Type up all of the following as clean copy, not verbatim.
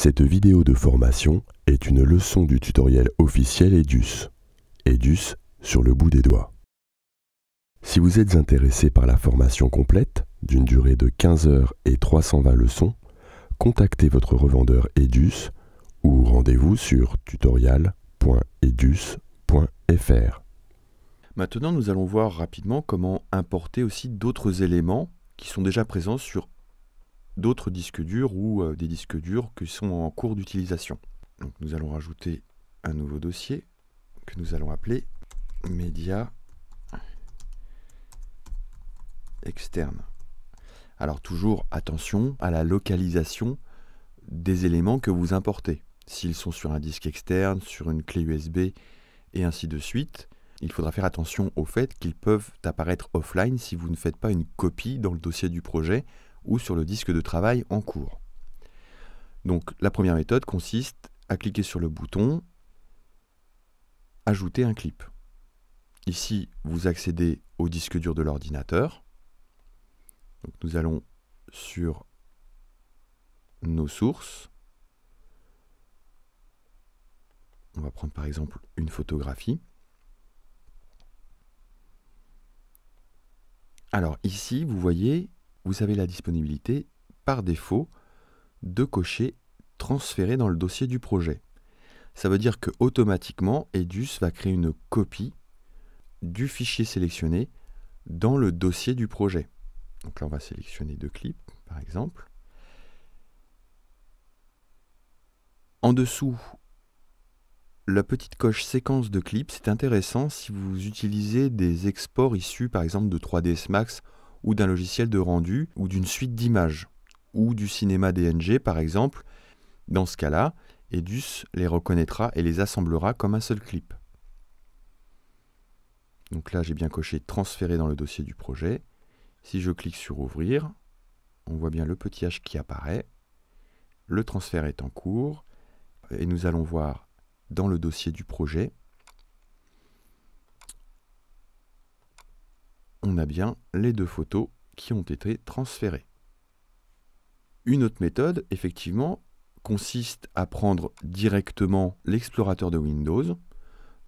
Cette vidéo de formation est une leçon du tutoriel officiel Edus. Edus sur le bout des doigts. Si vous êtes intéressé par la formation complète, d'une durée de 15 heures et 320 leçons, contactez votre revendeur Edus ou rendez-vous sur tutorial.edus.fr. Maintenant, nous allons voir rapidement comment importer aussi d'autres éléments qui sont déjà présents sur d'autres disques durs ou des disques durs qui sont en cours d'utilisation. Donc nous allons rajouter un nouveau dossier que nous allons appeler médias externes. Alors toujours attention à la localisation des éléments que vous importez. S'ils sont sur un disque externe, sur une clé USB et ainsi de suite, il faudra faire attention au fait qu'ils peuvent apparaître offline si vous ne faites pas une copie dans le dossier du projet ou sur le disque de travail en cours. Donc la première méthode consiste à cliquer sur le bouton « Ajouter un clip ». Ici, vous accédez au disque dur de l'ordinateur. Donc nous allons sur nos sources. On va prendre par exemple une photographie. Alors ici, vous voyez, vous avez la disponibilité par défaut de cocher « Transférer dans le dossier du projet ». Ça veut dire que automatiquement, Edus va créer une copie du fichier sélectionné dans le dossier du projet. Donc là, on va sélectionner deux clips, par exemple. En dessous, la petite coche séquence de clips, c'est intéressant si vous utilisez des exports issus, par exemple, de 3ds Max ou d'un logiciel de rendu ou d'une suite d'images ou du cinéma DNG, par exemple. Dans ce cas-là, Edus les reconnaîtra et les assemblera comme un seul clip. Donc là, j'ai bien coché « Transférer dans le dossier du projet ». Si je clique sur « Ouvrir », on voit bien le petit H qui apparaît. Le transfert est en cours. Et nous allons voir dans le dossier du projet, on a bien les deux photos qui ont été transférées. Une autre méthode, effectivement, consiste à prendre directement l'explorateur de Windows. Donc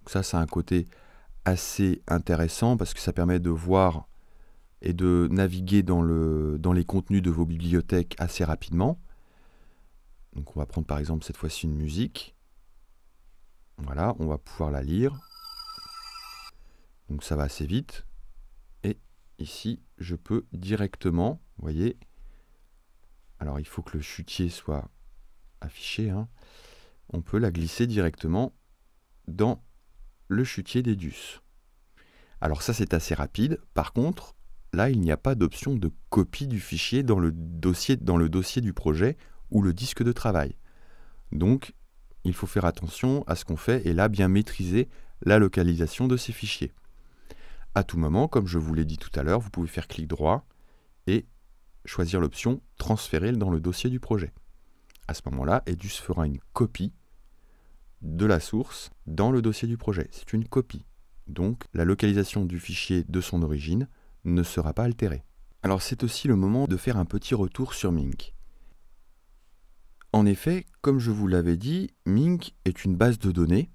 ça a un côté assez intéressant parce que ça permet de voir et de naviguer dans les contenus de vos bibliothèques assez rapidement. Donc on va prendre par exemple cette fois-ci une musique. Voilà, on va pouvoir la lire. Donc ça va assez vite. Et ici, je peux directement, vous voyez, alors il faut que le chutier soit affiché, hein. On peut la glisser directement dans le chutier d'Edus. Alors ça, c'est assez rapide. Par contre, là, il n'y a pas d'option de copie du fichier dans le dossier du projet ou le disque de travail. Donc, il faut faire attention à ce qu'on fait et là, bien maîtriser la localisation de ces fichiers. À tout moment, comme je vous l'ai dit tout à l'heure, vous pouvez faire clic droit et choisir l'option « Transférer dans le dossier du projet ». À ce moment-là, Edus fera une copie de la source dans le dossier du projet. C'est une copie. Donc, la localisation du fichier de son origine ne sera pas altérée. Alors, c'est aussi le moment de faire un petit retour sur Mync. En effet, comme je vous l'avais dit, Mync est une base de données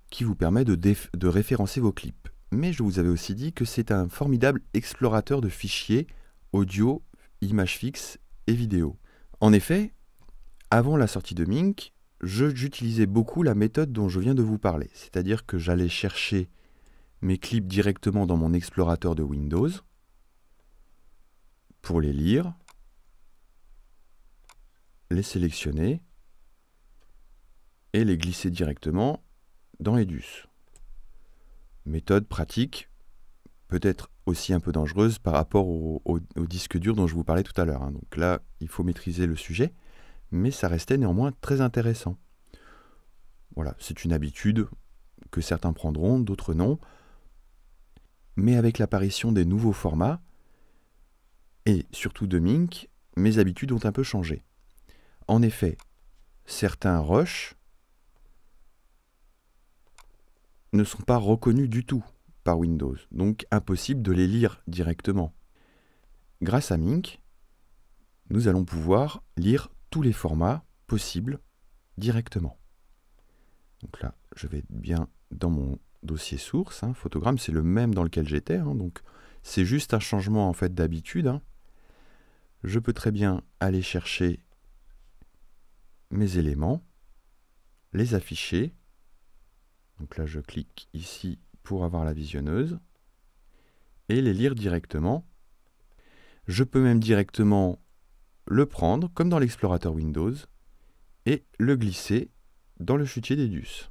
qui vous permet de référencer vos clips. Mais je vous avais aussi dit que c'est un formidable explorateur de fichiers audio, images fixes et vidéo. En effet, avant la sortie de Mync, j'utilisais beaucoup la méthode dont je viens de vous parler. C'est-à-dire que j'allais chercher mes clips directement dans mon explorateur de Windows pour les lire, les sélectionner et les glisser directement dans Edus. Méthode pratique, peut-être aussi un peu dangereuse par rapport au disque dur dont je vous parlais tout à l'heure, hein. Donc là, il faut maîtriser le sujet, mais ça restait néanmoins très intéressant. Voilà, c'est une habitude que certains prendront, d'autres non. Mais avec l'apparition des nouveaux formats, et surtout de Mync, mes habitudes ont un peu changé. En effet, certains rushs ne sont pas reconnus du tout par Windows, donc impossible de les lire directement. Grâce à Mync, nous allons pouvoir lire tous les formats possible directement. Donc là, je vais bien dans mon dossier source. Photogramme, c'est le même dans lequel j'étais. Donc c'est juste un changement en fait d'habitude. Je peux très bien aller chercher mes éléments, les afficher. Donc là, je clique ici pour avoir la visionneuse et les lire directement. Je peux même directement le prendre, comme dans l'explorateur Windows, et le glisser dans le chutier d'Edus.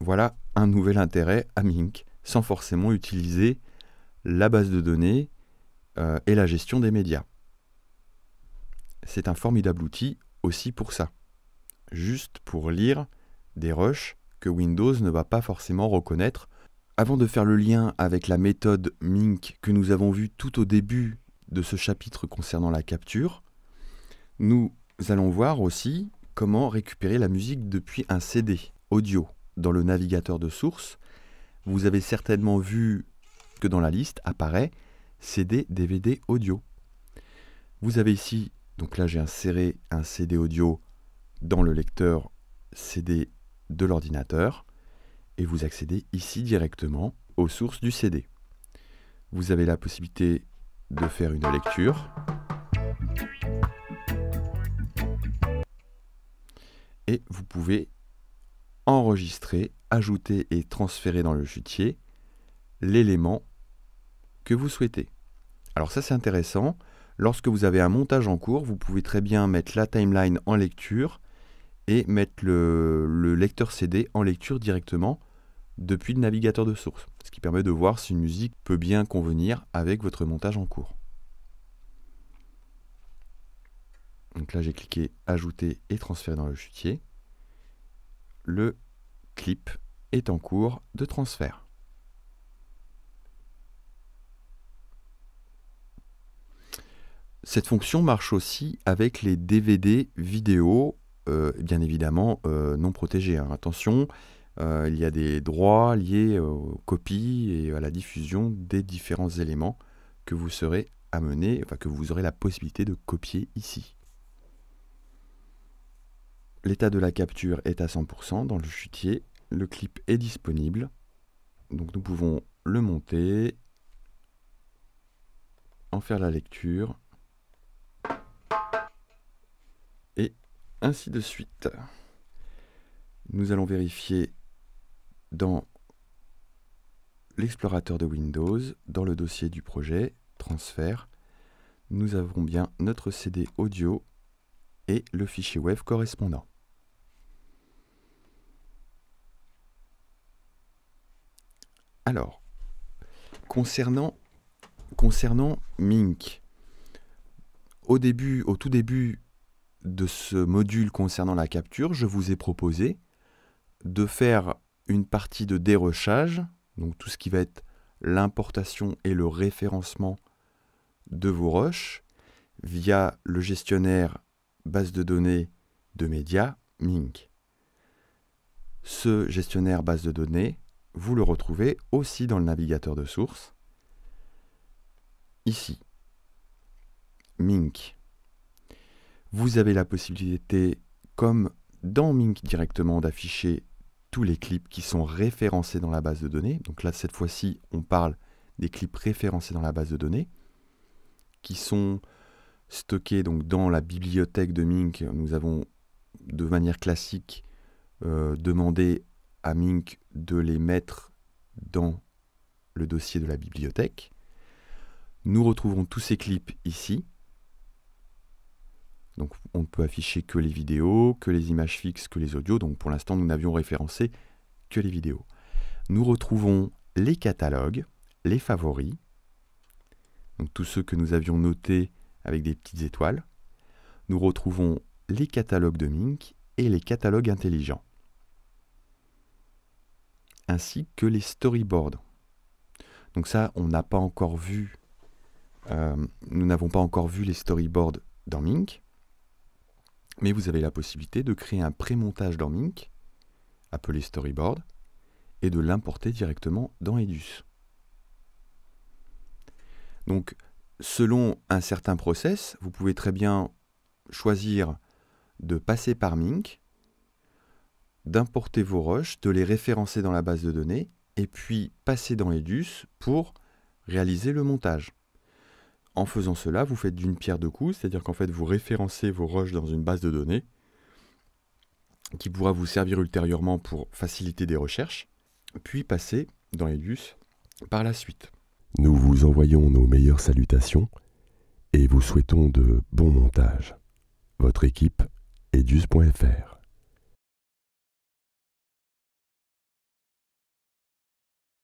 Voilà un nouvel intérêt à Mink, sans forcément utiliser la base de données et la gestion des médias. C'est un formidable outil aussi pour ça, juste pour lire des rushs que Windows ne va pas forcément reconnaître. Avant de faire le lien avec la méthode Mink que nous avons vue tout au début de ce chapitre concernant la capture, nous allons voir aussi comment récupérer la musique depuis un CD audio. Dans le navigateur de source, vous avez certainement vu que dans la liste apparaît CD, DVD, audio. Vous avez ici, donc là j'ai inséré un CD audio dans le lecteur CD de l'ordinateur et vous accédez ici directement aux sources du CD. Vous avez la possibilité de faire une lecture et vous pouvez enregistrer, ajouter et transférer dans le chutier l'élément que vous souhaitez. Alors ça c'est intéressant, lorsque vous avez un montage en cours, vous pouvez très bien mettre la timeline en lecture et mettre le lecteur CD en lecture directement depuis le navigateur de source, ce qui permet de voir si une musique peut bien convenir avec votre montage en cours. Donc là j'ai cliqué ajouter et transférer dans le chutier. Le clip est en cours de transfert. Cette fonction marche aussi avec les DVD vidéo, bien évidemment non protégés. Attention, il y a des droits liés aux copies et à la diffusion des différents éléments que vous serez amené, que vous aurez la possibilité de copier ici. L'état de la capture est à 100% dans le chutier. Le clip est disponible. Donc nous pouvons le monter, en faire la lecture, et ainsi de suite. Nous allons vérifier dans l'explorateur de Windows, dans le dossier du projet, transfert. Nous avons bien notre CD audio et le fichier WAV correspondant. Alors, concernant Mink, au tout début de ce module concernant la capture, je vous ai proposé de faire une partie de dérushage, donc tout ce qui va être l'importation et le référencement de vos rushs via le gestionnaire base de données de médias Mink. Ce gestionnaire base de données, vous le retrouvez aussi dans le navigateur de source, ici, Mink. Vous avez la possibilité, comme dans Mink directement, d'afficher tous les clips qui sont référencés dans la base de données. Donc là, cette fois-ci, on parle des clips référencés dans la base de données, qui sont stockés donc, dans la bibliothèque de Mink. Nous avons, de manière classique, demandé à Mink de les mettre dans le dossier de la bibliothèque. Nous retrouvons tous ces clips ici. Donc on ne peut afficher que les vidéos, que les images fixes, que les audios. Donc pour l'instant, nous n'avions référencé que les vidéos. Nous retrouvons les catalogues, les favoris, donc tous ceux que nous avions notés avec des petites étoiles. Nous retrouvons les catalogues de Mink et les catalogues intelligents, ainsi que les storyboards. Donc ça, on n'a pas encore vu, nous n'avons pas encore vu les storyboards dans Mink, mais vous avez la possibilité de créer un pré-montage dans Mink, appelé storyboard, et de l'importer directement dans Edus. Donc, selon un certain process, vous pouvez très bien choisir de passer par Mink, d'importer vos rushs, de les référencer dans la base de données, et puis passer dans Edus pour réaliser le montage. En faisant cela, vous faites d'une pierre deux coups, c'est-à-dire qu'en fait, vous référencez vos rushs dans une base de données qui pourra vous servir ultérieurement pour faciliter des recherches, puis passer dans Edus par la suite. Nous vous envoyons nos meilleures salutations et vous souhaitons de bons montages. Votre équipe, edus.fr.